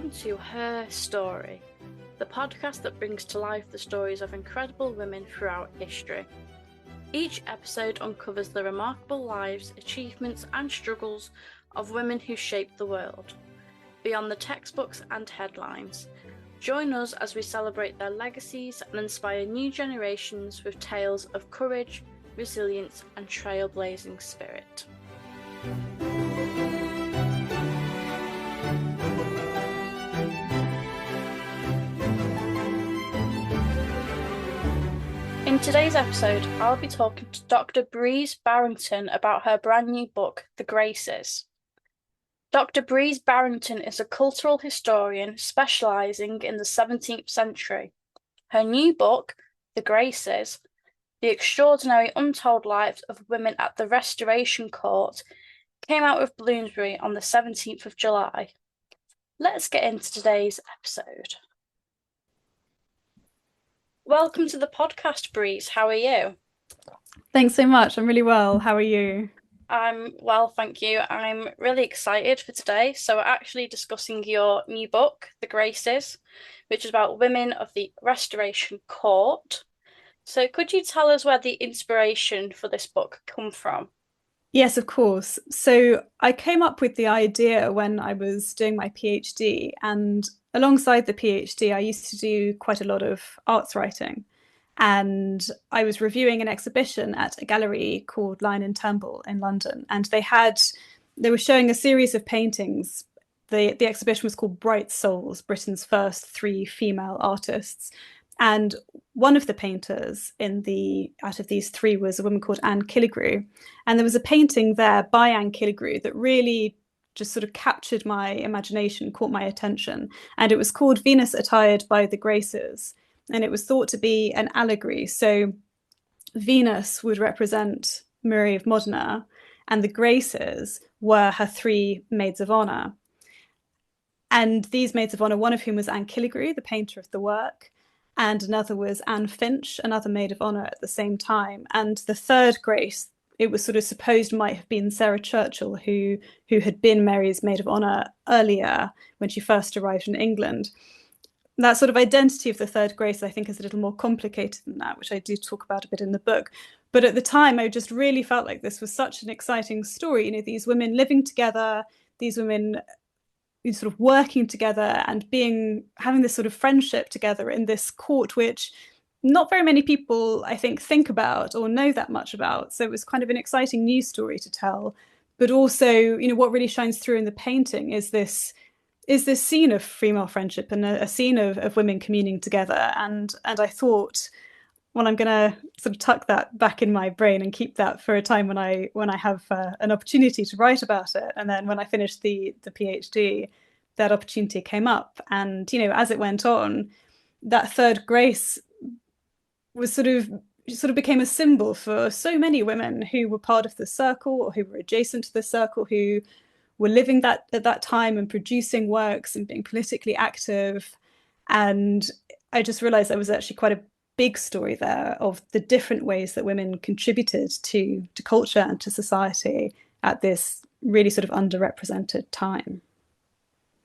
Welcome to Her Story, the podcast that brings to life the stories of incredible women throughout history. Each episode uncovers the remarkable lives, achievements, and struggles of women who shaped the world, beyond the textbooks and headlines. Join us as we celebrate their legacies and inspire new generations with tales of courage, resilience, and trailblazing spirit. In today's episode, I'll be talking to Dr Breeze Barrington about her brand new book, The Graces. Dr Breeze Barrington is a cultural historian specialising in the 17th century. Her new book, The Graces, The Extraordinary Untold Lives of Women at the Restoration Court, came out with Bloomsbury on the 17th of July. Let's get into today's episode. Welcome to the podcast, Breeze. How are you? Thanks so much. I'm really well. How are you? I'm well, thank you. I'm really excited for today. So we're actually discussing your new book, The Graces, which is about women of the Restoration Court. So could you tell us where the inspiration for this book come from? Yes, of course. So I came up with the idea when I was doing my PhD, and alongside the PhD, I used to do quite a lot of arts writing. And I was reviewing an exhibition at a gallery called Line and Turnbull in London, and they were showing a series of paintings. The exhibition was called Bright Souls, Britain's first three female artists. And one of the painters out of these three was a woman called Anne Killigrew. And there was a painting there by Anne Killigrew that really just sort of captured my imagination, caught my attention. And it was called Venus Attired by the Graces. And it was thought to be an allegory. So Venus would represent Mary of Modena, and the Graces were her three maids of honor. And these maids of honor, one of whom was Anne Killigrew, the painter of the work, and another was Anne Finch, another maid of honor at the same time. And the third Grace, it was sort of supposed might have been Sarah Churchill, who had been Mary's maid of honor earlier when she first arrived in England. That sort of identity of the third Grace, I think, is a little more complicated than that, which I do talk about a bit in the book. But at the time, I just really felt like this was such an exciting story. You know, these women living together, these women sort of working together and having this sort of friendship together in this court, which not very many people, I think about or know that much about. So it was kind of an exciting news story to tell. But also, you know, what really shines through in the painting is this scene of female friendship and a scene of women communing together. And I thought, well, I'm going to sort of tuck that back in my brain and keep that for a time when I have an opportunity to write about it. And then when I finished the PhD, that opportunity came up. And, you know, as it went on, that third Grace was sort of became a symbol for so many women who were part of the circle or who were adjacent to the circle, who were living at that time and producing works and being politically active. And I just realized there was actually quite a big story there of the different ways that women contributed to culture and to society at this really sort of underrepresented time.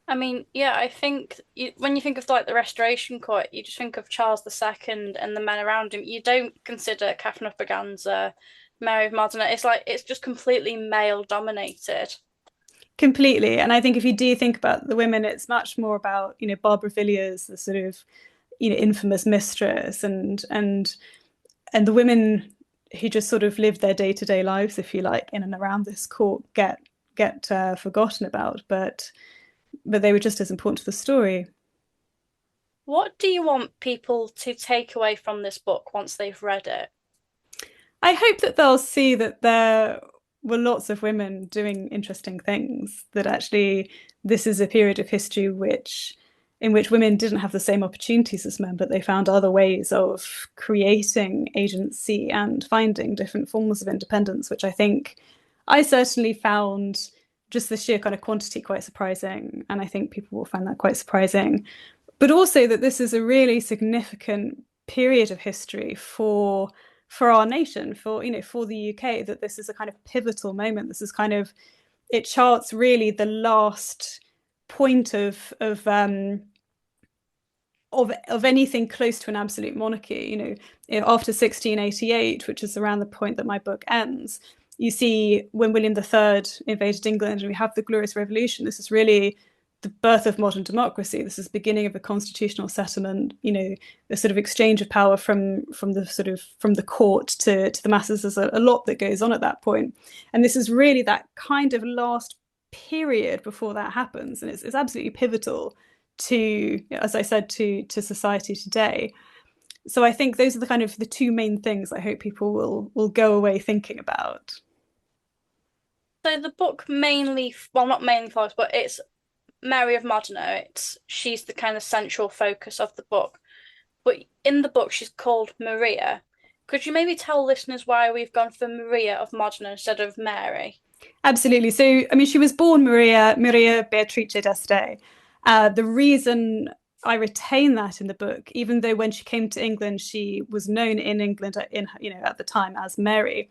I mean, yeah, I think when you think of like the Restoration Court, you just think of Charles II and the men around him. You don't consider Catherine of Braganza, Mary of Modena. It's just completely male dominated. Completely. And I think if you do think about the women, it's much more about, you know, Barbara Villiers, the sort of, you know, infamous mistress, and the women who just sort of live their day-to-day lives, if you like, in and around this court get forgotten about, but they were just as important to the story. What do you want people to take away from this book once they've read it? I hope that they'll see that there were lots of women doing interesting things, that actually this is a period of history in which women didn't have the same opportunities as men, but they found other ways of creating agency and finding different forms of independence, which I think I certainly found just the sheer kind of quantity quite surprising. And I think people will find that quite surprising. But also that this is a really significant period of history for our nation, for the UK, that this is a kind of pivotal moment. This is kind of, it charts really the last point of anything close to an absolute monarchy. After 1688, which is around the point that my book ends, you see when William III invaded England and we have the Glorious Revolution. This is really the birth of modern democracy. This is the beginning of a constitutional settlement. The sort of exchange of power from the court to the masses. There's a lot that goes on at that point, and this is really that kind of last period before that happens, and it's absolutely pivotal to, as I said, to society today. So I think those are the kind of the two main things I hope people will go away thinking about. So the book mainly, well, not mainly follows, but it's Mary of Modena. She's the kind of central focus of the book. But in the book, she's called Maria. Could you maybe tell listeners why we've gone for Maria of Modena instead of Mary? Absolutely. So, I mean, she was born Maria Beatrice d'Este. The reason I retain that in the book, even though when she came to England, she was known in England at the time as Mary,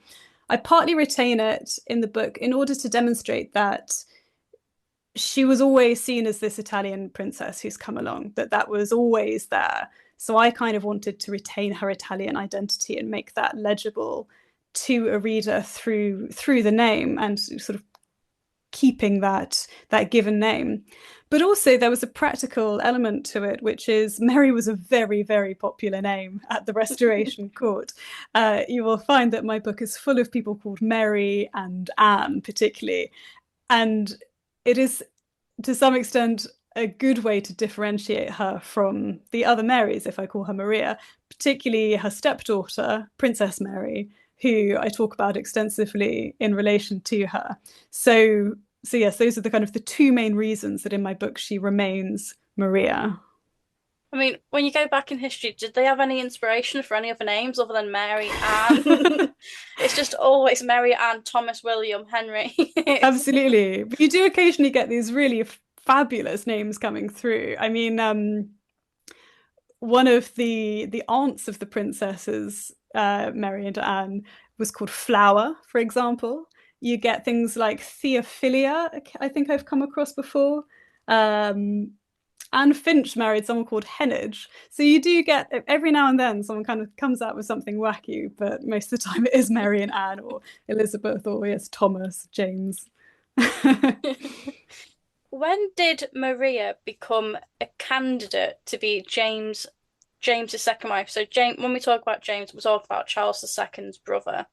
I partly retain it in the book in order to demonstrate that she was always seen as this Italian princess who's come along, that was always there. So I kind of wanted to retain her Italian identity and make that legible to a reader through the name and sort of keeping that given name. But also there was a practical element to it, which is Mary was a very, very popular name at the Restoration Court. You will find that my book is full of people called Mary and Anne, particularly. And it is, to some extent, a good way to differentiate her from the other Marys, if I call her Maria, particularly her stepdaughter, Princess Mary, who I talk about extensively in relation to her. So yes, those are the kind of the two main reasons that in my book she remains Maria. I mean, when you go back in history, did they have any inspiration for any other names other than Mary Ann? It's just always Mary Ann, Thomas, William, Henry. Absolutely. But you do occasionally get these really fabulous names coming through. I mean, one of the aunts of the princesses, Mary and Anne, was called Flower, for example. You get things like Theophilia, I think I've come across before. Anne Finch married someone called Heneage. So you do get, every now and then, someone kind of comes out with something wacky, but most of the time it is Mary and Anne or Elizabeth or, yes, Thomas, James. When did Maria become a candidate to be James's second wife? So James, when we talk about James, we talk about Charles II's brother.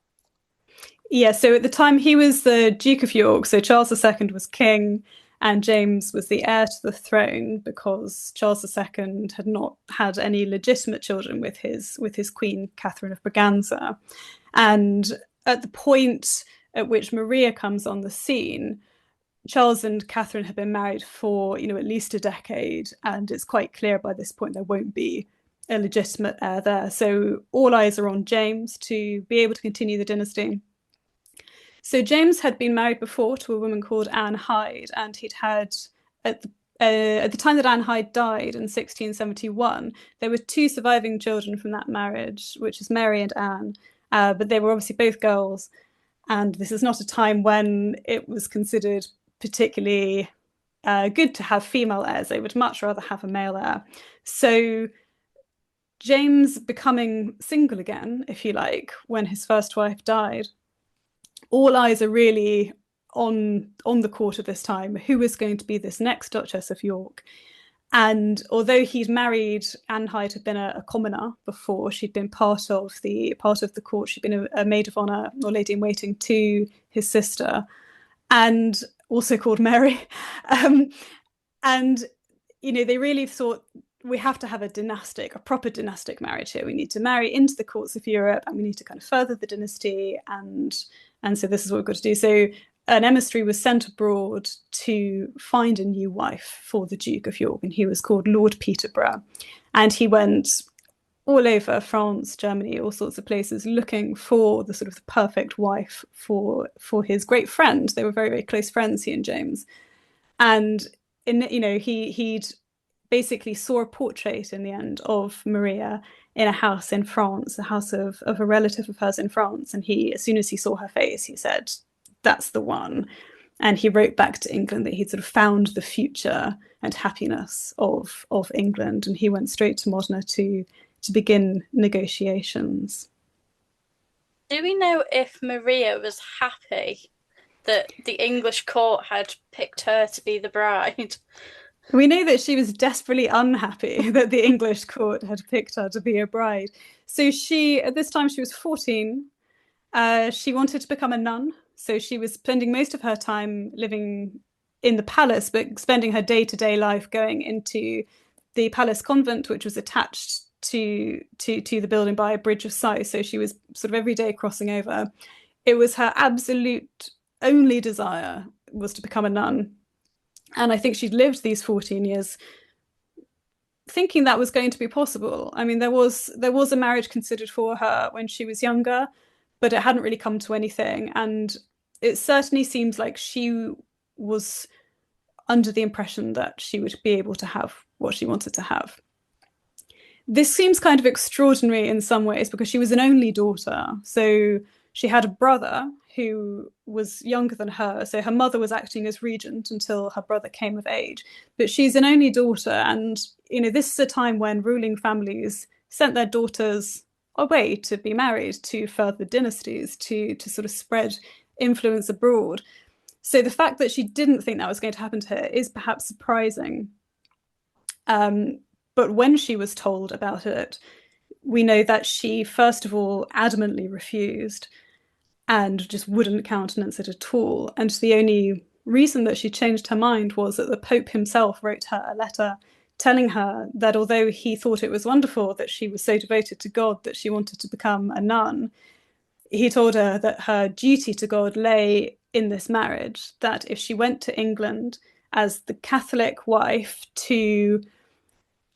Yeah, so at the time he was the Duke of York, so Charles II was king and James was the heir to the throne because Charles II had not had any legitimate children with his queen, Catherine of Braganza. And at the point at which Maria comes on the scene, Charles and Catherine have been married for, at least a decade, and it's quite clear by this point there won't be a legitimate heir there. So all eyes are on James to be able to continue the dynasty. So James had been married before to a woman called Anne Hyde, and he'd had, at the time that Anne Hyde died in 1671, there were two surviving children from that marriage, which is Mary and Anne, but they were obviously both girls. And this is not a time when it was considered particularly good to have female heirs. They would much rather have a male heir. So James becoming single again, if you like, when his first wife died, all eyes are really on the court at this time. Who is going to be this next Duchess of York? And although he'd married, Anne Hyde had been a commoner before. She'd been part of the court. She'd been a maid of honor or lady in waiting to his sister, and also called Mary. And they really thought, we have to have a proper dynastic marriage here. We need to marry into the courts of Europe, and we need to kind of further the dynasty. And so this is what we've got to do. So an emissary was sent abroad to find a new wife for the Duke of York, and he was called Lord Peterborough. And he went all over France, Germany, all sorts of places, looking for the sort of the perfect wife for his great friend. They were very, very close friends, he and James. And he'd basically saw a portrait in the end of Maria in a house in France, a house of a relative of hers in France. And as soon as he saw her face, he said, "That's the one." And he wrote back to England that he'd sort of found the future and happiness of England, and he went straight to Modena to begin negotiations. Do we know if Maria was happy that the English court had picked her to be the bride? We know that she was desperately unhappy that the English court had picked her to be a bride. So she, at this time, she was 14. She wanted to become a nun. So she was spending most of her time living in the palace, but spending her day-to-day life going into the palace convent, which was attached to the building by a bridge of Sighs. So she was sort of every day crossing over. It was her absolute only desire was to become a nun. And I think she'd lived these 14 years thinking that was going to be possible. I mean, there was a marriage considered for her when she was younger, but it hadn't really come to anything. And it certainly seems like she was under the impression that she would be able to have what she wanted to have. This seems kind of extraordinary in some ways because she was an only daughter. So she had a brother who was younger than her. So her mother was acting as regent until her brother came of age. But she's an only daughter. And, this is a time when ruling families sent their daughters away to be married to further dynasties, to sort of spread influence abroad. So the fact that she didn't think that was going to happen to her is perhaps surprising. But when she was told about it, we know that she, first of all, adamantly refused and just wouldn't countenance it at all. And the only reason that she changed her mind was that the Pope himself wrote her a letter telling her that although he thought it was wonderful that she was so devoted to God that she wanted to become a nun, he told her that her duty to God lay in this marriage, that if she went to England as the Catholic wife to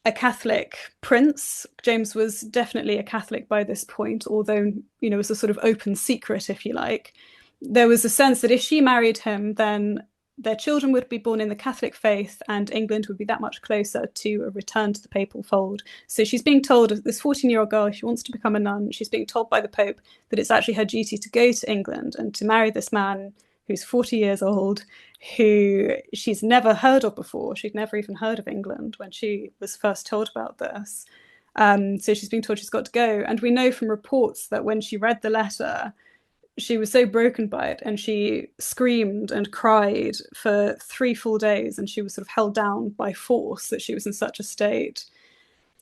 a Catholic prince. James was definitely a Catholic by this point, although, it was a sort of open secret, if you like. There was a sense that if she married him, then their children would be born in the Catholic faith and England would be that much closer to a return to the papal fold. So she's being told, this 14-year-old girl, she wants to become a nun, she's being told by the Pope that it's actually her duty to go to England and to marry this man who's 40 years old, who she's never heard of before. She'd never even heard of England when she was first told about this. So she's being told she's got to go. And we know from reports that when she read the letter, she was so broken by it and she screamed and cried for 3 full days, and she was sort of held down by force that she was in such a state.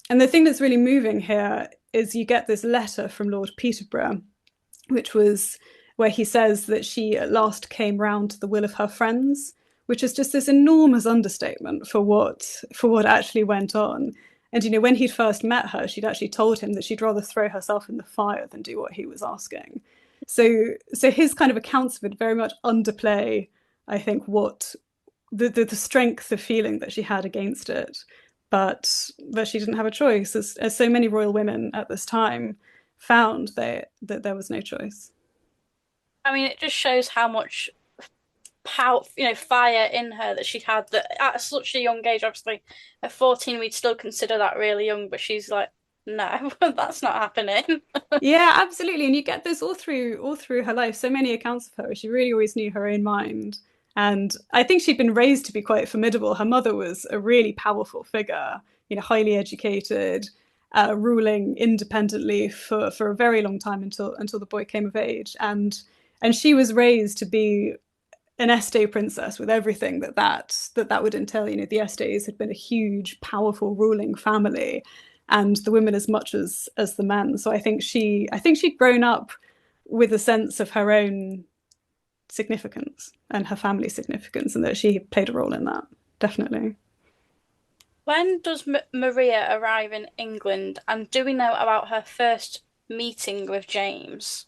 And the thing that's really moving here is you get this letter from Lord Peterborough, which was where he says that she at last came round to the will of her friends, which is just this enormous understatement for what actually went on. And when he'd first met her, she'd actually told him that she'd rather throw herself in the fire than do what he was asking. So his kind of accounts of it very much underplay, I think, what the strength of feeling that she had against it, but that she didn't have a choice, as so many royal women at this time found that there was no choice. I mean, it just shows how much power, fire in her that she had that at such a young age. Obviously, at 14, we'd still consider that really young, but she's like, no, that's not happening. Yeah, absolutely. And you get this all through her life. So many accounts of her. She really always knew her own mind. And I think she'd been raised to be quite formidable. Her mother was a really powerful figure, highly educated, ruling independently for a very long time until the boy came of age. And she was raised to be an Este princess with everything that would entail. The Estes had been a huge, powerful ruling family, and the women as much as the men. So I think she'd grown up with a sense of her own significance and her family's significance, and that she played a role in that, definitely. When does Maria arrive in England, and do we know about her first meeting with James?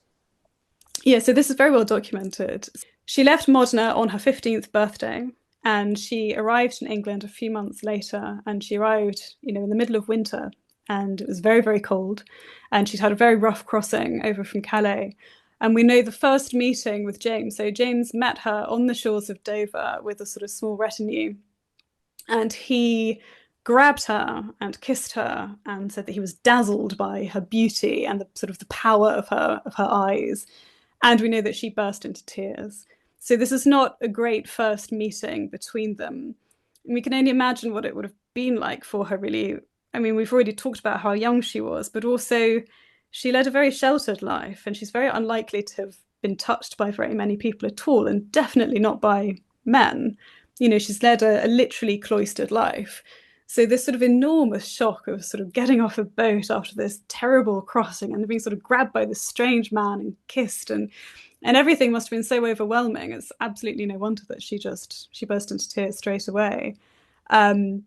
Yeah, so this is very well documented. She left Modena on her 15th birthday, and she arrived in England a few months later, and she arrived, in the middle of winter, and it was very, very cold, and she'd had a very rough crossing over from Calais. And we know the first meeting with James. So James met her on the shores of Dover with a sort of small retinue, and he grabbed her and kissed her and said that he was dazzled by her beauty and the sort of the power of her eyes. And we know that she burst into tears. So this is not a great first meeting between them. And we can only imagine what it would have been like for her, really. I mean, we've already talked about how young she was, but also she led a very sheltered life, and she's very unlikely to have been touched by very many people at all, and definitely not by men. She's led a literally cloistered life. So this sort of enormous shock of sort of getting off a boat after this terrible crossing and being sort of grabbed by this strange man and kissed, and everything must have been so overwhelming. It's absolutely no wonder that she burst into tears straight away. Um,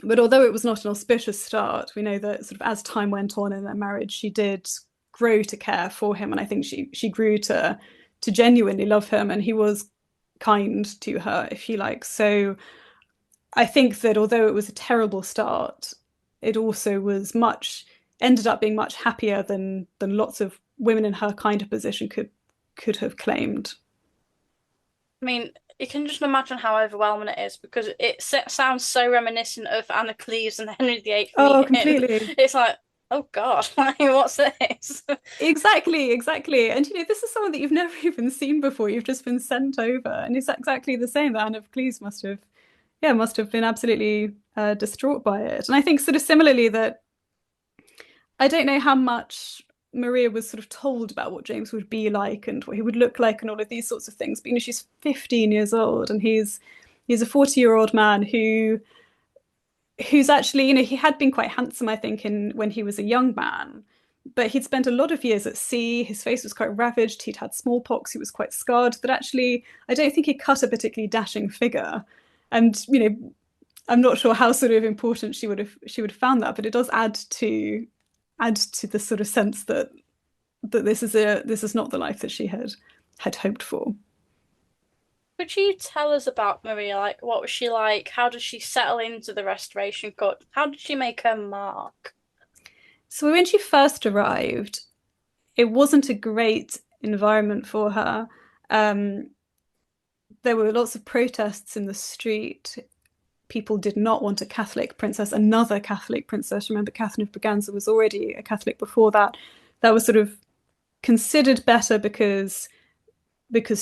but although it was not an auspicious start, we know that sort of as time went on in their marriage, she did grow to care for him, and I think she grew to genuinely love him, and he was kind to her, if you like. So I think that although it was a terrible start, it also was ended up being much happier than lots of women in her kind of position could have claimed. I mean, you can just imagine how overwhelming it is because it sounds so reminiscent of Anna Cleves and Henry VIII Oh, meeting. completely. It's like, oh God, like, what's this? Exactly, exactly. And this is someone that you've never even seen before. You've just been sent over, and it's exactly the same that Anne of Cleves must have been absolutely distraught by it. And I think sort of similarly that I don't know how much Maria was sort of told about what James would be like and what he would look like and all of these sorts of things. But she's 15 years old, and he's a 40-year-old man who's actually, he had been quite handsome, I think, in when he was a young man. But he'd spent a lot of years at sea. His face was quite ravaged. He'd had smallpox. He was quite scarred. But actually, I don't think he cut a particularly dashing figure. And I'm not sure how sort of important she would have found that, but it does add to the sort of sense that this is not the life that she had hoped for. Could you tell us about Maria? Like, what was she like? How did she settle into the Restoration Court? How did she make her mark? So when she first arrived, it wasn't a great environment for her. Um, there were lots of protests in the street. People did not want a Catholic princess, another Catholic princess. Remember, Catherine of Braganza was already a Catholic before that. That was sort of considered better because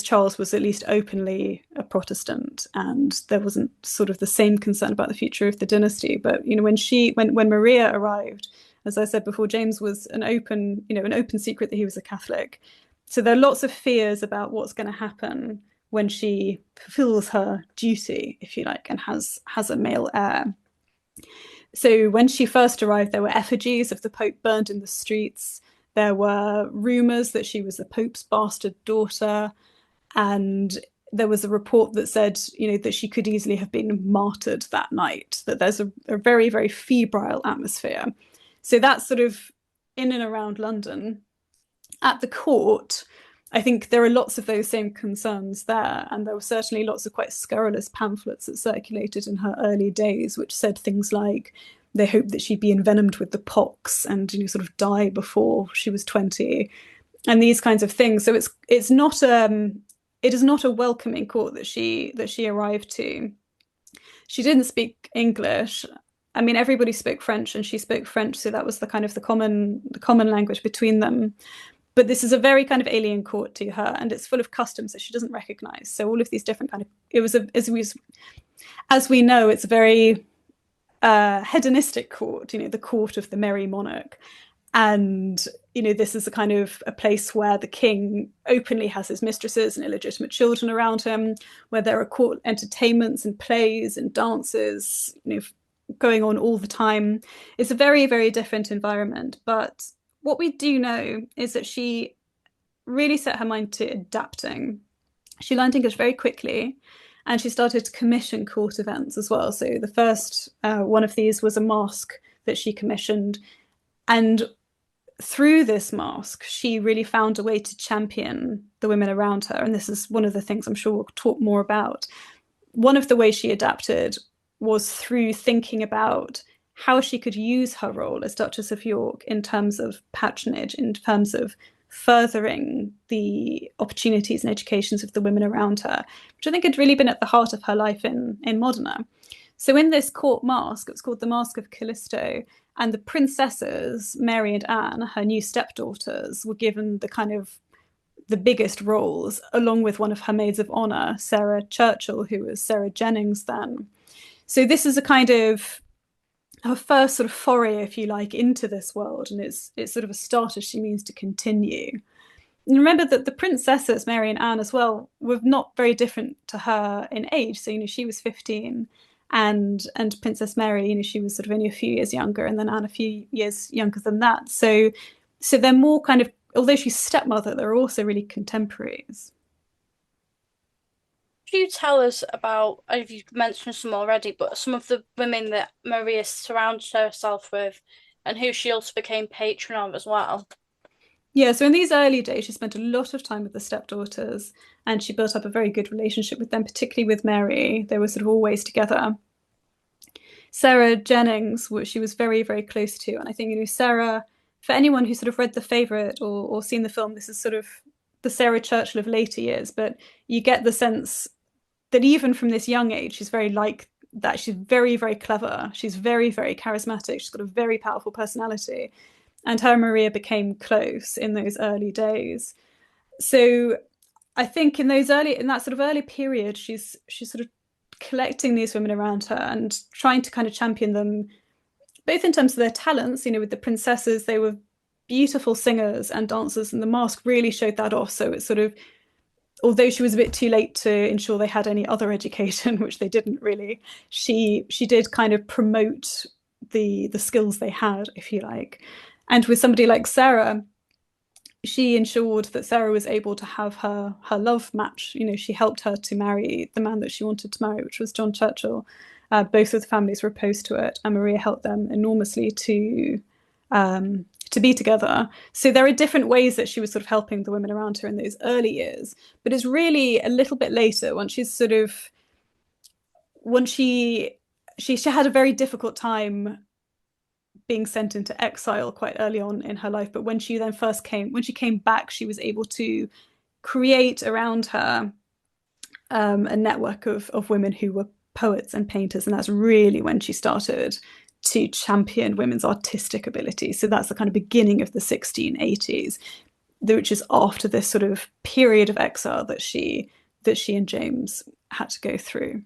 Charles was at least openly a Protestant, and there wasn't sort of the same concern about the future of the dynasty. But when Maria arrived, as I said before, James was an open secret that he was a Catholic. So there are lots of fears about what's going to happen when she fulfills her duty, if you like, and has a male heir. So when she first arrived, there were effigies of the Pope burned in the streets. There were rumours that she was the Pope's bastard daughter, and there was a report that said, that she could easily have been martyred that night. That there's a very, very febrile atmosphere. So that's sort of in and around London. At the court, I think there are lots of those same concerns there, and there were certainly lots of quite scurrilous pamphlets that circulated in her early days, which said things like they hoped that she'd be envenomed with the pox and sort of die before she was 20, and these kinds of things. So it is not a welcoming court that she arrived to. She didn't speak English. I mean, everybody spoke French, and she spoke French, so that was the common language between them. But this is a very kind of alien court to her, and it's full of customs that she doesn't recognize. So all of these different as we know, it's a very hedonistic court, the court of the merry monarch. And this is a kind of a place where the king openly has his mistresses and illegitimate children around him, where there are court entertainments and plays and dances, going on all the time. It's a very, very different environment. But what we do know is that she really set her mind to adapting. She learned English very quickly, and she started to commission court events as well. So the first one of these was a masque that she commissioned. And through this masque, she really found a way to champion the women around her. And this is one of the things I'm sure we'll talk more about. One of the ways she adapted was through thinking about how she could use her role as Duchess of York in terms of patronage, in terms of furthering the opportunities and educations of the women around her, which I think had really been at the heart of her life in Modena. So in this court masque, it's called the Masque of Callisto, and the princesses, Mary and Anne, her new stepdaughters, were given the kind of the biggest roles, along with one of her maids of honor, Sarah Churchill, who was Sarah Jennings then. So this is a kind of her first sort of foray, if you like, into this world, and it's sort of a start as she means to continue. And remember that the princesses, Mary and Anne as well, were not very different to her in age. So, she was 15 and Princess Mary, she was sort of only a few years younger, and then Anne a few years younger than that. So they're more kind of, although she's stepmother, they're also really contemporaries. Could you tell us about, you've mentioned some already, but some of the women that Maria surrounded herself with and who she also became patron of as well? Yeah, so in these early days, she spent a lot of time with the stepdaughters and she built up a very good relationship with them, particularly with Mary. They were sort of always together. Sarah Jennings, which she was very, very close to. And I think, Sarah, for anyone who sort of read The Favourite or seen the film, this is sort of the Sarah Churchill of later years, but you get the sense that even from this young age, she's very like that. She's very, very clever. She's very, very charismatic. She's got a very powerful personality. And her and Maria became close in those early days. So I think in that sort of early period, she's sort of collecting these women around her and trying to kind of champion them, both in terms of their talents. With the princesses, they were beautiful singers and dancers, and the Mask really showed that off. So it's sort of, although she was a bit too late to ensure they had any other education, which they didn't really, she did kind of promote the skills they had, if you like. And with somebody like Sarah, she ensured that Sarah was able to have her love match. She helped her to marry the man that she wanted to marry, which was John Churchill. Both of the families were opposed to it, and Maria helped them enormously to be together. So there are different ways that she was sort of helping the women around her in those early years. But it's really a little bit later when she had a very difficult time being sent into exile quite early on in her life. But when she came back, she was able to create around her a network of women who were poets and painters. And that's really when she started to champion women's artistic ability. So that's the kind of beginning of the 1680s, which is after this sort of period of exile that she and James had to go through.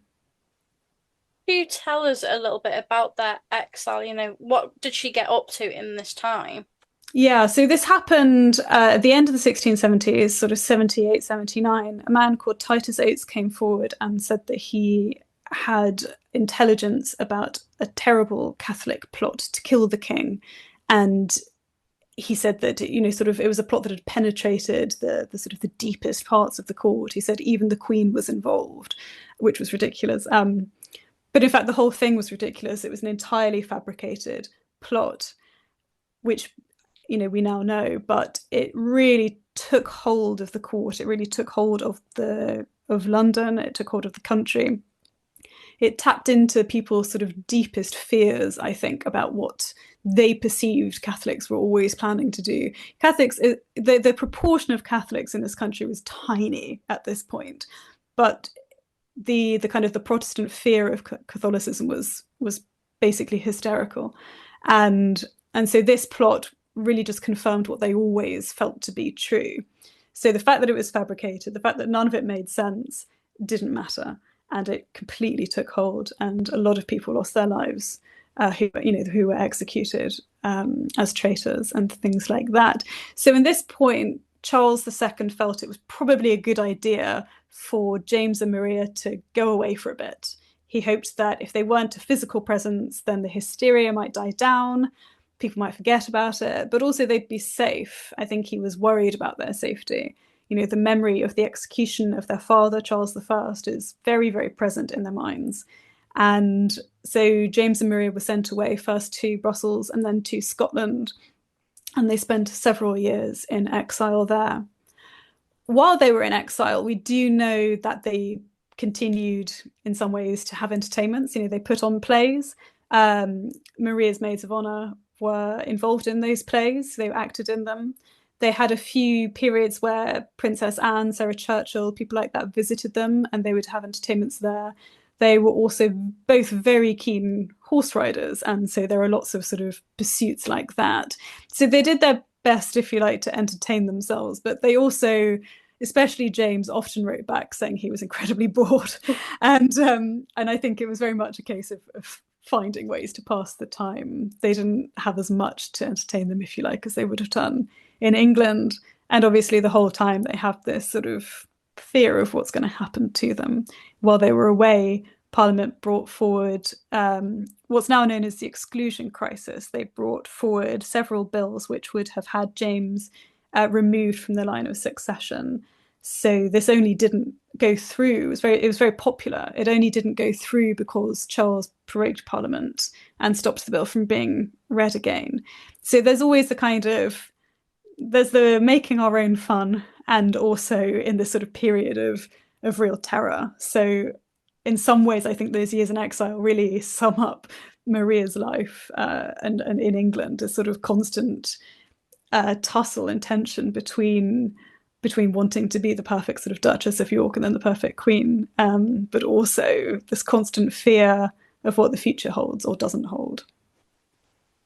Could you tell us a little bit about their exile? What did she get up to in this time? Yeah, so this happened at the end of the 1670s, sort of 78, 79. A man called Titus Oates came forward and said that he had intelligence about a terrible Catholic plot to kill the king. And he said that, sort of it was a plot that had penetrated the sort of the deepest parts of the court. He said even the Queen was involved, which was ridiculous. But in fact, the whole thing was ridiculous. It was an entirely fabricated plot, which, we now know, but it really took hold of the court. It really took hold of London. It took hold of the country. It tapped into people's sort of deepest fears, I think, about what they perceived Catholics were always planning to do. The proportion of Catholics in this country was tiny at this point, but the kind of the Protestant fear of Catholicism was basically hysterical, and so this plot really just confirmed what they always felt to be true. So the fact that it was fabricated, the fact that none of it made sense, didn't matter, and it completely took hold, and a lot of people lost their lives, who were executed as traitors and things like that. So in this point, Charles II felt it was probably a good idea for James and Maria to go away for a bit. He hoped that if they weren't a physical presence, then the hysteria might die down, people might forget about it, but also they'd be safe. I think he was worried about their safety. The memory of the execution of their father, Charles I, is very, very present in their minds. And so James and Maria were sent away first to Brussels and then to Scotland, and they spent several years in exile there. While they were in exile, we do know that they continued in some ways to have entertainments. They put on plays. Maria's maids of honor were involved in those plays. They acted in them. They had a few periods where Princess Anne, Sarah Churchill, people like that visited them, and they would have entertainments there. They were also both very keen horse riders, and so there are lots of sort of pursuits like that. So they did their best, if you like, to entertain themselves. But they also, especially James, often wrote back saying he was incredibly bored, and I think it was very much a case of finding ways to pass the time. They didn't have as much to entertain them, if you like, as they would have done in England. And obviously, the whole time they have this sort of fear of what's going to happen to them. While they were away, Parliament brought forward what's now known as the Exclusion Crisis. They brought forward several bills which would have had James removed from the line of succession. So this only didn't go through. It was very popular. It only didn't go through because Charles prorogued Parliament and stopped the bill from being read again. So there's always the kind of there's the making our own fun, and also in this sort of period of real terror. So in some ways, I think those years in exile really sum up Maria's life and in England, a sort of constant tussle and tension between wanting to be the perfect sort of Duchess of York and then the perfect Queen, but also this constant fear of what the future holds or doesn't hold.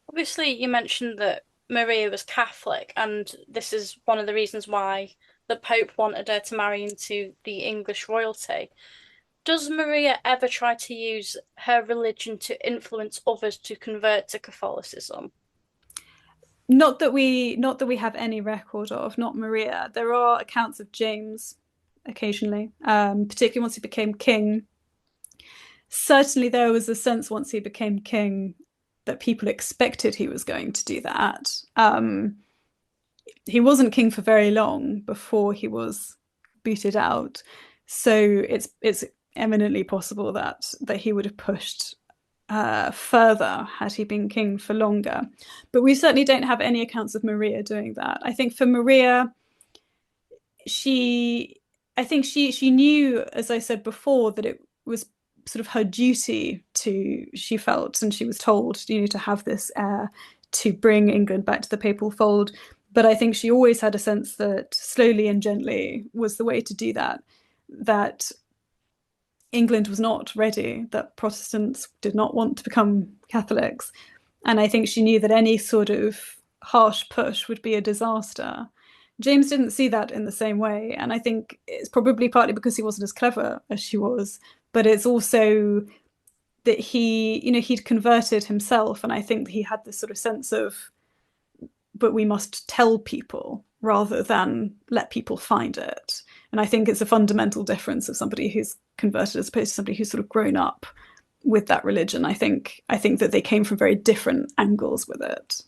Obviously, you mentioned that Maria was Catholic, and this is one of the reasons why the Pope wanted her to marry into the English royalty. Does Maria ever try to use her religion to influence others to convert to Catholicism? Not that we have any record of, not Maria. There are accounts of James occasionally, particularly once he became king. Certainly, there was a sense once he became king that people expected he was going to do that. He wasn't king for very long before he was booted out, so it's eminently possible that he would have pushed further had he been king for longer. But we certainly don't have any accounts of Maria doing that. I think for Maria, I think she knew, as I said before, that it was sort of her duty to, she felt, and she was told, to have this heir to bring England back to the papal fold. But I think she always had a sense that slowly and gently was the way to do that, that England was not ready, that Protestants did not want to become Catholics. And I think she knew that any sort of harsh push would be a disaster. James didn't see that in the same way. And I think it's probably partly because he wasn't as clever as she was, but it's also that he'd converted himself. And I think he had this sort of sense of, but we must tell people rather than let people find it. And I think it's a fundamental difference of somebody who's converted as opposed to somebody who's sort of grown up with that religion. I think that they came from very different angles with it.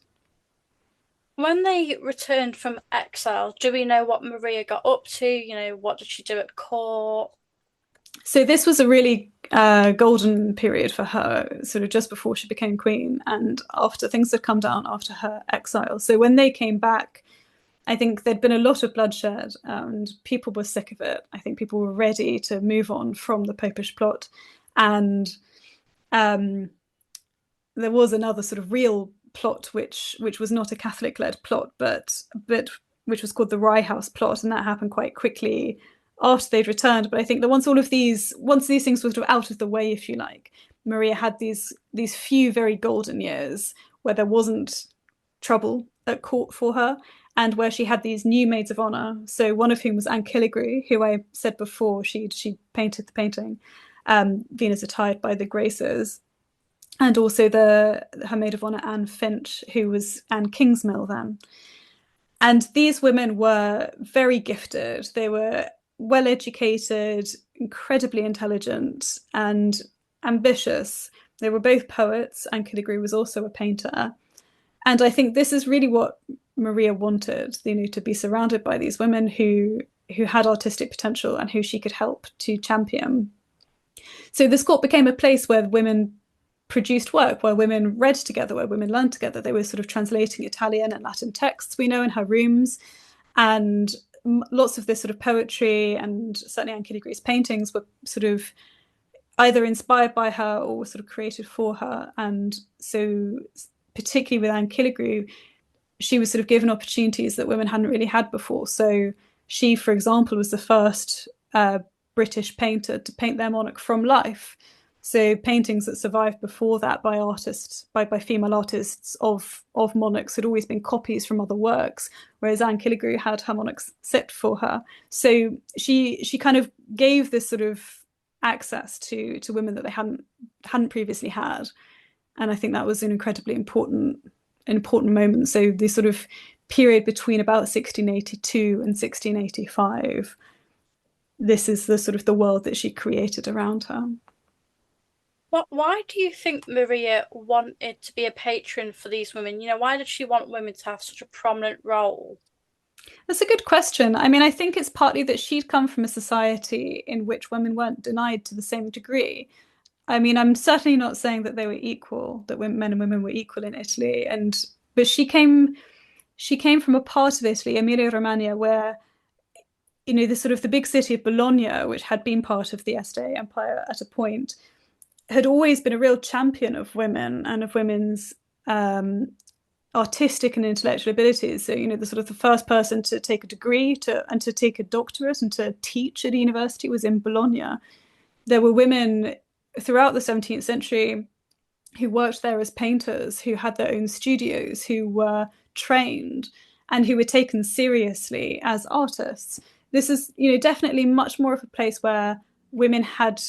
When they returned from exile, do we know what Maria got up to? What did she do at court? So this was a really golden period for her, sort of just before she became queen and after things had come down after her exile. So when they came back, I think there'd been a lot of bloodshed and people were sick of it. I think people were ready to move on from the Popish plot. And there was another sort of real plot, which was not a Catholic-led plot, but which was called the Rye House plot, and that happened quite quickly after they'd returned. But I think that once these things were sort of out of the way, if you like, Maria had these few very golden years where there wasn't trouble at court for her, and where she had these new maids of honor. So one of whom was Anne Killigrew, who I said before she painted the painting, Venus Attired by the Graces, and also her maid of honor Anne Finch, who was Anne Kingsmill then. And these women were very gifted. They were well educated, incredibly intelligent, and ambitious. They were both poets. Anne Killigrew was also a painter. And I think this is really what Maria wanted, to be surrounded by these women who had artistic potential and who she could help to champion. So this court became a place where women produced work, where women read together, where women learned together. They were sort of translating Italian and Latin texts, we know, in her rooms. And lots of this sort of poetry, and certainly Anne Killigrew's paintings, were sort of either inspired by her or were sort of created for her. And so particularly with Anne Killigrew, she was sort of given opportunities that women hadn't really had before. So she, for example, was the first British painter to paint their monarch from life. So paintings that survived before that by artists, by female artists of monarchs had always been copies from other works, whereas Anne Killigrew had her monarchs sit for her. So she kind of gave this sort of access to women that they hadn't previously had, and I think that was an incredibly important moment. So the sort of period between about 1682 and 1685, this is the sort of the world that she created around her. Why do you think Maria wanted to be a patron for these women? Why did she want women to have such a prominent role? That's a good question. I mean, I think it's partly that she'd come from a society in which women weren't denied to the same degree. I mean, I'm certainly not saying that they were equal, that men and women were equal in Italy, but she came from a part of Italy, Emilia Romagna, where the sort of the big city of Bologna, which had been part of the Este Empire at a point, had always been a real champion of women and of women's artistic and intellectual abilities. So, the sort of the first person to take a degree and to take a doctorate and to teach at a university was in Bologna. There were women throughout the 17th century who worked there as painters, who had their own studios, who were trained, and who were taken seriously as artists. This is, definitely much more of a place where women had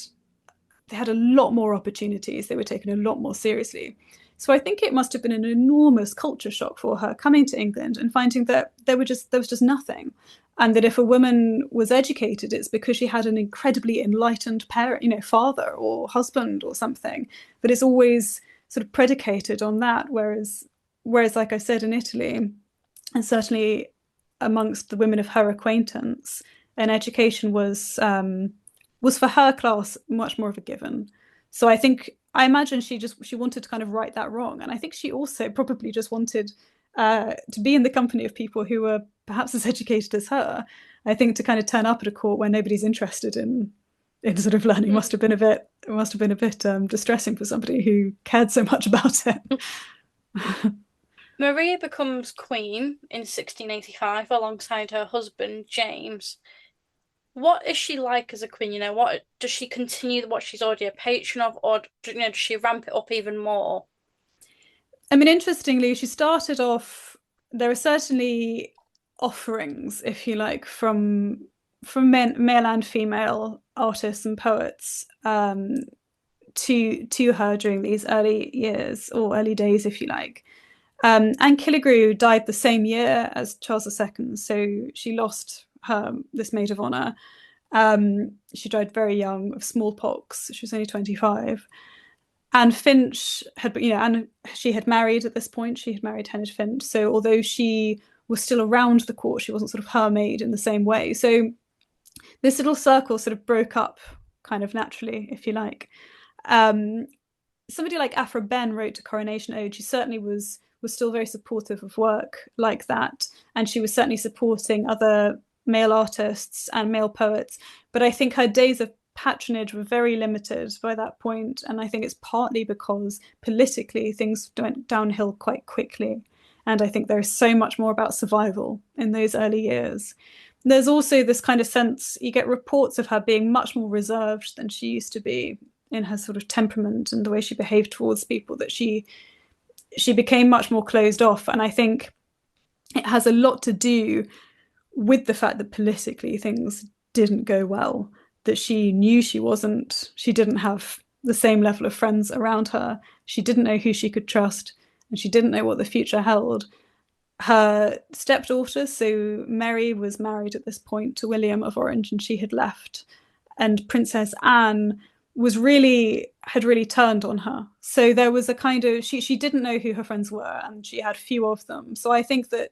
a lot more opportunities. They were taken a lot more seriously. So I think it must have been an enormous culture shock for her coming to England and finding that there was just nothing. And that if a woman was educated, it's because she had an incredibly enlightened parent, father or husband or something. But it's always sort of predicated on that. Whereas, like I said, in Italy, and certainly amongst the women of her acquaintance, an education was for her class much more of a given. So I imagine she wanted to kind of right that wrong, and I think she also probably just wanted to be in the company of people who were perhaps as educated as her. I think to kind of turn up at a court where nobody's interested in sort of learning must have been a bit distressing for somebody who cared so much about it. Maria becomes queen in 1685 alongside her husband James. What is she like as a queen? What does she continue what she's already a patron of, or does she ramp it up even more? I mean, interestingly, she started off. There are certainly offerings, if you like, from male and female artists and poets to her during these early years or early days, if you like. Anne Killigrew died the same year as Charles II, so she lost this maid of honor. She died very young of smallpox. She was only 25. Anne Finch and she had married at this point. She had married Henry Finch. So although she was still around the court, she wasn't sort of her maid in the same way. So this little circle sort of broke up kind of naturally, if you like. Somebody like Aphra Behn wrote a coronation ode. She certainly was still very supportive of work like that, and she was certainly supporting other male artists and male poets. But I think her days of patronage were very limited by that point, and I think it's partly because politically things went downhill quite quickly, and I think there's so much more about survival in those early years. There's also this kind of sense, you get reports of her being much more reserved than she used to be in her sort of temperament and the way she behaved towards people, that she became much more closed off. And I think it has a lot to do with the fact that politically things didn't go well, that she knew she didn't have the same level of friends around her. She didn't know who she could trust, and she didn't know what the future held. Her stepdaughter, so Mary, was married at this point to William of Orange, and she had left. And Princess Anne had really turned on her. So there was a kind of she didn't know who her friends were, and she had few of them. So I think that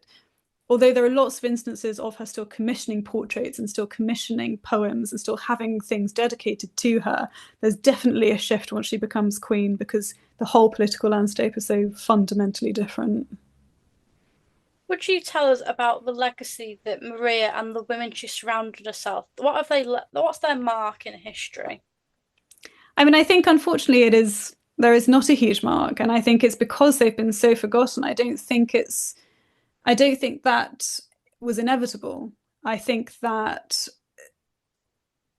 although there are lots of instances of her still commissioning portraits and still commissioning poems and still having things dedicated to her, there's definitely a shift once she becomes queen, because the whole political landscape is so fundamentally different. Would you tell us about the legacy that Maria and the women she surrounded herself? What's their mark in history? I mean, I think unfortunately there is not a huge mark, and I think it's because they've been so forgotten. I don't think that was inevitable. I think that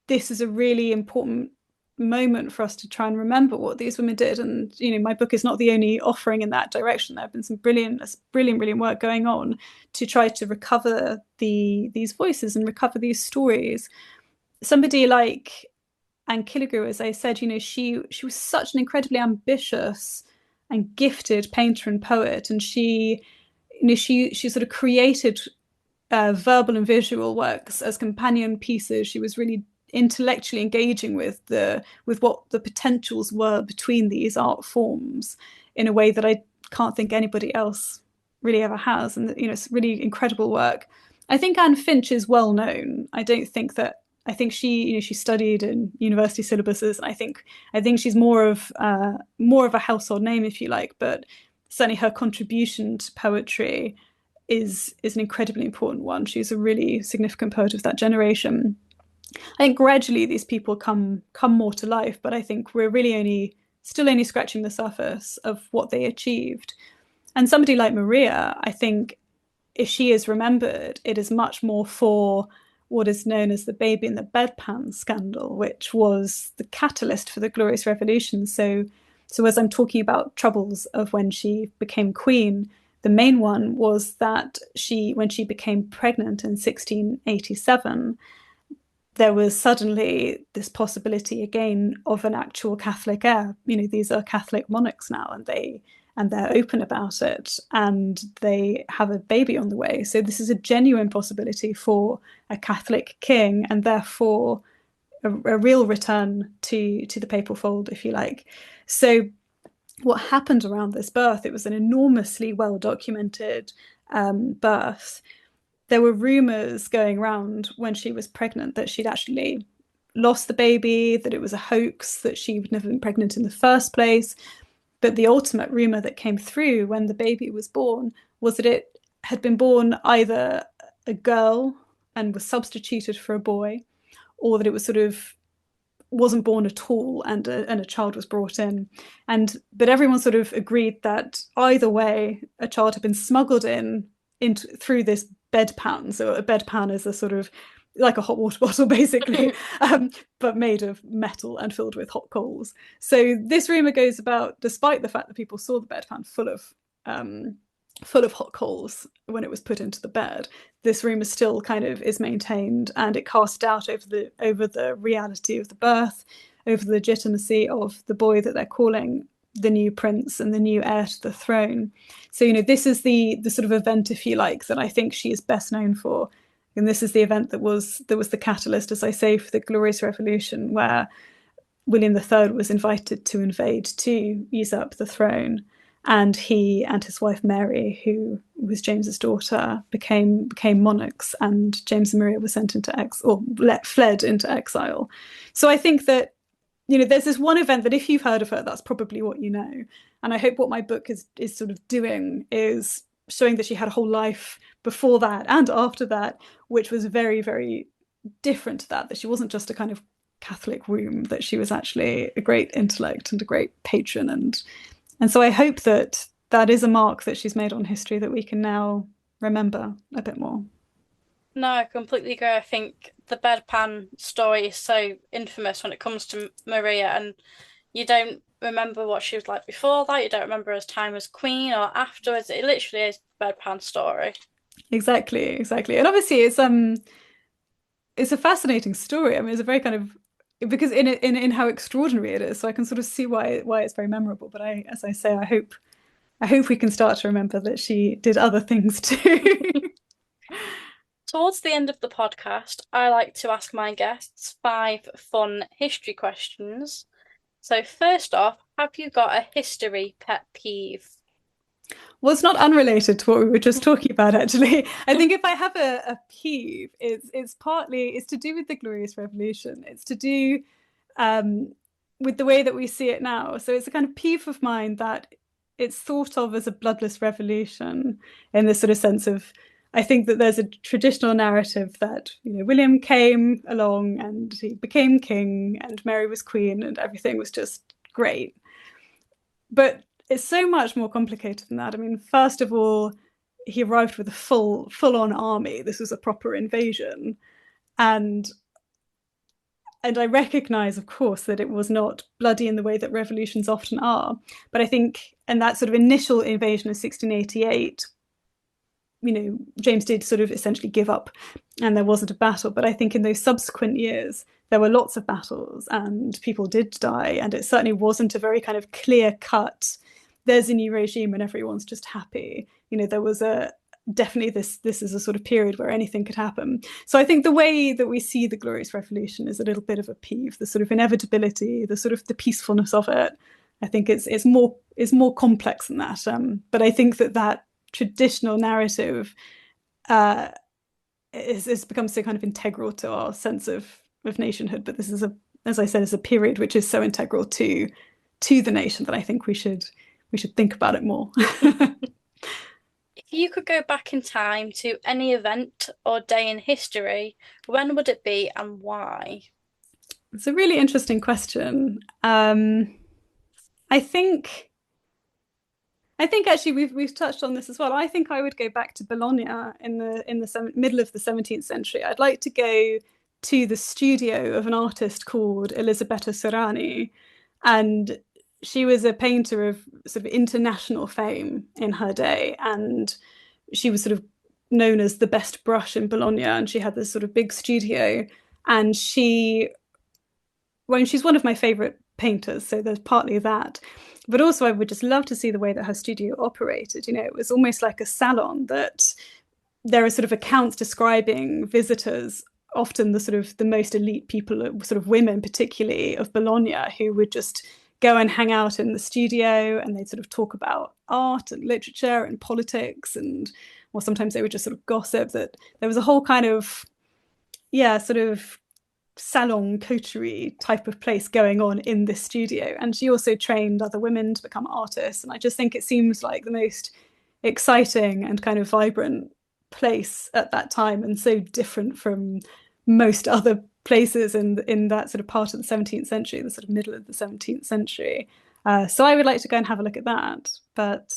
this is a really important moment for us to try and remember what these women did. And my book is not the only offering in that direction. There have been some brilliant work going on to try to recover these voices and recover these stories. Somebody like Anne Killigrew, as I said, she was such an incredibly ambitious and gifted painter and poet, and she sort of created verbal and visual works as companion pieces. She was really intellectually engaging with what the potentials were between these art forms in a way that I can't think anybody else really ever has. And it's really incredible work. I think Anne Finch is well known. I think she studied in university syllabuses, and I think she's more of a household name, if you like. But certainly her contribution to poetry is an incredibly important one. She's a really significant poet of that generation. I think gradually these people come more to life, but I think we're really still only scratching the surface of what they achieved. And somebody like Maria, I think, if she is remembered, it is much more for what is known as the baby in the bedpan scandal, which was the catalyst for the Glorious Revolution. So as I'm talking about troubles of when she became queen, the main one was that when she became pregnant in 1687, there was suddenly this possibility again of an actual Catholic heir. These are Catholic monarchs now, and they're open about it, and they have a baby on the way. So this is a genuine possibility for a Catholic king, and therefore a real return to the papal fold, if you like. So what happened around this birth, it was an enormously well-documented birth. There were rumors going around when she was pregnant that she'd actually lost the baby, that it was a hoax, that she would never been pregnant in the first place. But the ultimate rumor that came through when the baby was born was that it had been born either a girl and was substituted for a boy, or that it was sort of wasn't born at all, and a child was brought in. But everyone sort of agreed that either way, a child had been smuggled through this bedpan. So a bedpan is a sort of like a hot water bottle, basically, but made of metal and filled with hot coals. So this rumor goes about, despite the fact that people saw the bedpan full of hot coals when it was put into the bed, this rumor still kind of is maintained, and it casts doubt over the reality of the birth, over the legitimacy of the boy that they're calling the new prince and the new heir to the throne. So this is the sort of event, if you like, that I think she is best known for. And this is the event that was the catalyst, as I say, for the Glorious Revolution, where William III was invited to invade to usurp the throne. And he and his wife Mary, who was James's daughter, became monarchs, and James and Maria were sent into fled into exile. So I think that there's this one event that if you've heard of her, that's probably what you know. And I hope what my book is sort of doing is showing that she had a whole life before that and after that, which was very, very different to that she wasn't just a kind of Catholic womb, that she was actually a great intellect and a great patron. And so I hope that is a mark that she's made on history that we can now remember a bit more. No, I completely agree. I think the bedpan story is so infamous when it comes to Maria, and you don't remember what she was like before that. You don't remember her time as queen or afterwards. It literally is the bedpan story. Exactly. And obviously it's a fascinating story. I mean, it's a very kind of, because in how extraordinary it is. So I can sort of see why it's very memorable. But as I say, I hope we can start to remember that she did other things too. Towards the end of the podcast, I like to ask my guests 5 fun history questions. So first off, have you got a history pet peeve? Well, it's not unrelated to what we were just talking about, actually. I think if I have a peeve, it's to do with the Glorious Revolution. It's to do with the way that we see it now. So it's a kind of peeve of mine that it's thought of as a bloodless revolution, in this sort of sense of, I think that there's a traditional narrative that William came along and he became king and Mary was queen and everything was just great. But it's so much more complicated than that. I mean, first of all, he arrived with a full-on army. This was a proper invasion, and and I recognize, of course, that it was not bloody in the way that revolutions often are. But I think, and that sort of initial invasion of 1688, James did sort of essentially give up and there wasn't a battle. But I think in those subsequent years, there were lots of battles and people did die. And it certainly wasn't a very kind of clear cut, there's a new regime and everyone's just happy. There was definitely this is a sort of period where anything could happen. So I think the way that we see the Glorious Revolution is a little bit of a peeve, the sort of inevitability, the sort of the peacefulness of it. I think it's more complex than that. But I think that traditional narrative has become so kind of integral to our sense of nationhood. But this is as I said, is a period which is so integral to the nation that I think we should think about it more. If you could go back in time to any event or day in history, when would it be and why? It's a really interesting question. I think actually we've touched on this as well. I think I would go back to Bologna in the middle of the 17th century. I'd like to go to the studio of an artist called Elisabetta Sorani, and she was a painter of sort of international fame in her day, and she was sort of known as the best brush in Bologna, and she had this sort of big studio, and she's one of my favorite painters, so there's partly that. But also I would just love to see the way that her studio operated. It was almost like a salon, that there are sort of accounts describing visitors, often the sort of the most elite people, sort of women particularly, of Bologna, who would just go and hang out in the studio and they'd sort of talk about art and literature and politics, or sometimes they would just sort of gossip. That there was a whole kind of sort of salon coterie type of place going on in this studio. And she also trained other women to become artists, and I just think it seems like the most exciting and kind of vibrant place at that time, and so different from most other places in that sort of part of the 17th century, the sort of middle of the 17th century. So I would like to go and have a look at that. But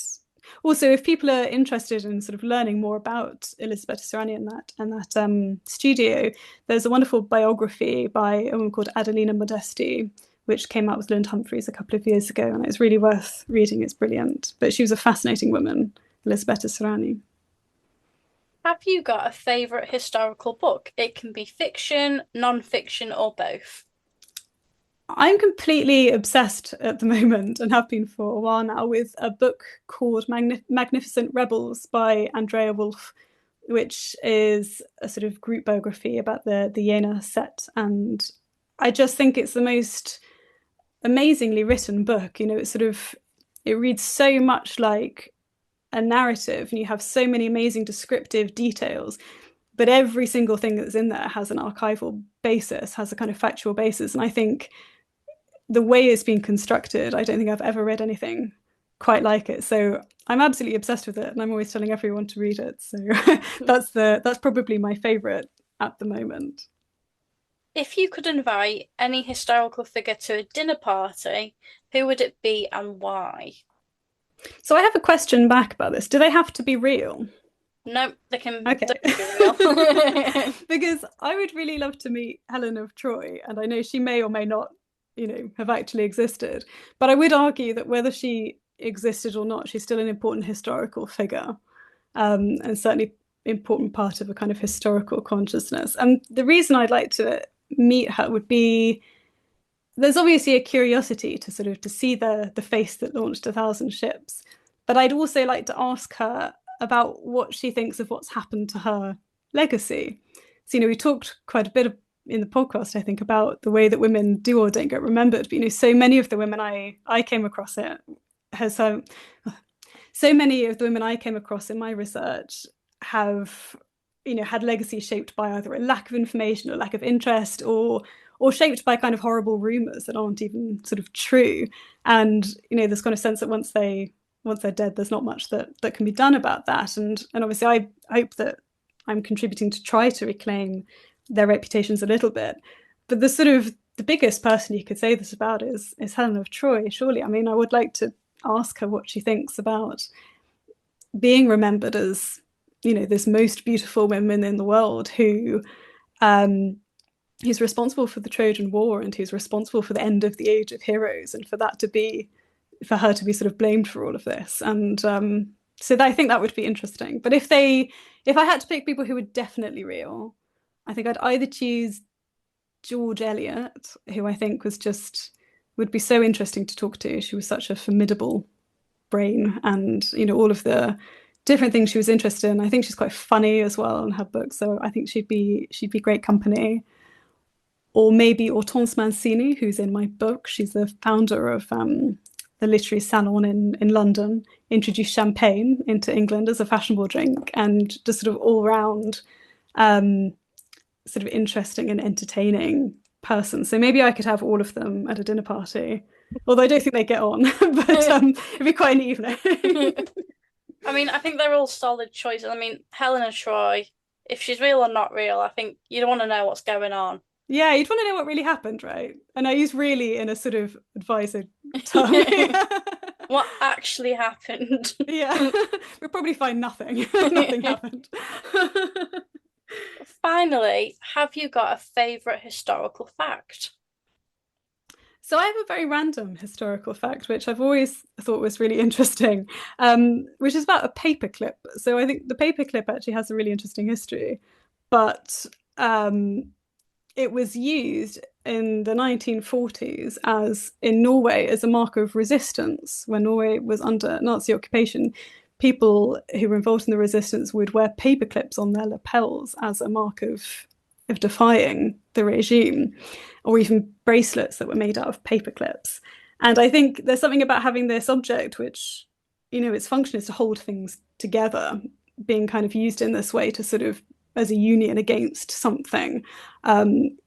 also, if people are interested in sort of learning more about Elisabetta Sorani and that studio, there's a wonderful biography by a woman called Adelina Modesti, which came out with Lund Humphreys a couple of years ago, and it's really worth reading. It's brilliant. But she was a fascinating woman, Elisabetta Sorani. Have you got a favourite historical book? It can be fiction, non-fiction, or both. I'm completely obsessed at the moment, and have been for a while now, with a book called Magnificent Rebels by Andrea Wolf, which is a sort of group biography about the Jena set. And I just think it's the most amazingly written book. It reads so much like a narrative, and you have so many amazing descriptive details, but every single thing that's in there has an archival basis, has a kind of factual basis. And I think the way it's been constructed, I don't think I've ever read anything quite like it. So I'm absolutely obsessed with it, and I'm always telling everyone to read it. So that's probably my favorite at the moment. If you could invite any historical figure to a dinner party, who would it be and why? So I have a question back about this. Do they have to be real? No, they can Okay. be real. Because I would really love to meet Helen of Troy, and I know she may or may not, have actually existed. But I would argue that whether she existed or not, she's still an important historical figure, and certainly important part of a kind of historical consciousness. And the reason I'd like to meet her would be, there's obviously a curiosity to sort of to see the face that launched 1,000 ships, but I'd also like to ask her about what she thinks of what's happened to her legacy. So, we talked quite a bit in the podcast, I think, about the way that women do or don't get remembered. But, so many of the women I came across so many of the women I came across in my research have, had legacy shaped by either a lack of information or lack of interest, or shaped by kind of horrible rumors that aren't even sort of true. And, this kind of sense that once they're dead, there's not much that can be done about that. And obviously I hope that I'm contributing to try to reclaim their reputations a little bit. But the biggest person you could say this about is Helen of Troy, surely. I mean, I would like to ask her what she thinks about being remembered as, this most beautiful woman in the world, who he's responsible for the Trojan War, and he's responsible for the end of the Age of Heroes, and for her to be sort of blamed for all of this. And so I think that would be interesting. But if I had to pick people who were definitely real, I think I'd either choose George Eliot, who I think would be so interesting to talk to. She was such a formidable brain, and all of the different things she was interested in. I think she's quite funny as well in her book, so I think she'd be great company. Or maybe Hortense Mancini, who's in my book. She's the founder of the literary salon in London, introduced champagne into England as a fashionable drink, and just sort of all round sort of interesting and entertaining person. So maybe I could have all of them at a dinner party. Although I don't think they get on, but it'd be quite an evening. I mean, I think they're all solid choices. I mean, Helena Troy, if she's real or not real, I think you'd want to know what's going on. Yeah, you'd want to know what really happened, right? And I use really in a sort of advisor term. What actually happened? Yeah, we'll probably find nothing. Nothing happened. Finally, have you got a favourite historical fact? So I have a very random historical fact, which I've always thought was really interesting, which is about a paperclip. So I think the paperclip actually has a really interesting history, but it was used in the 1940s as in Norway as a mark of resistance when Norway was under Nazi occupation. People who were involved in the resistance would wear paperclips on their lapels as a mark of defying the regime, or even bracelets that were made out of paper clips. And I think there's something about having this object, which, its function is to hold things together, being kind of used in this way to sort of as a union against something,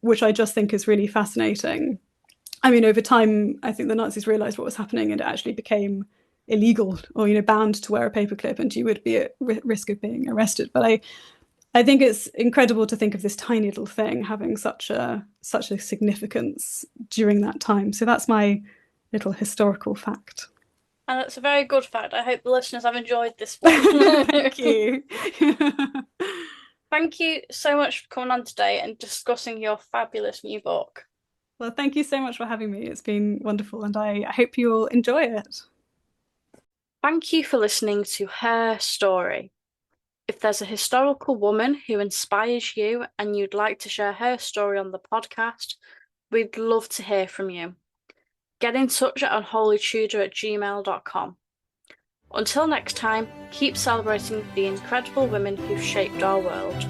which I just think is really fascinating. I mean, over time, I think the Nazis realized what was happening, and it actually became illegal or banned to wear a paperclip, and you would be at risk of being arrested. But I think it's incredible to think of this tiny little thing having such a significance during that time. So that's my little historical fact. And it's a very good fact. I hope the listeners have enjoyed this one. Thank you. Thank you so much for coming on today and discussing your fabulous new book. Well, thank you so much for having me. It's been wonderful, and I hope you'll enjoy it. Thank you for listening to Her Story. If there's a historical woman who inspires you and you'd like to share her story on the podcast, we'd love to hear from you. Get in touch at unholytudor@gmail.com. Until next time, keep celebrating the incredible women who've shaped our world.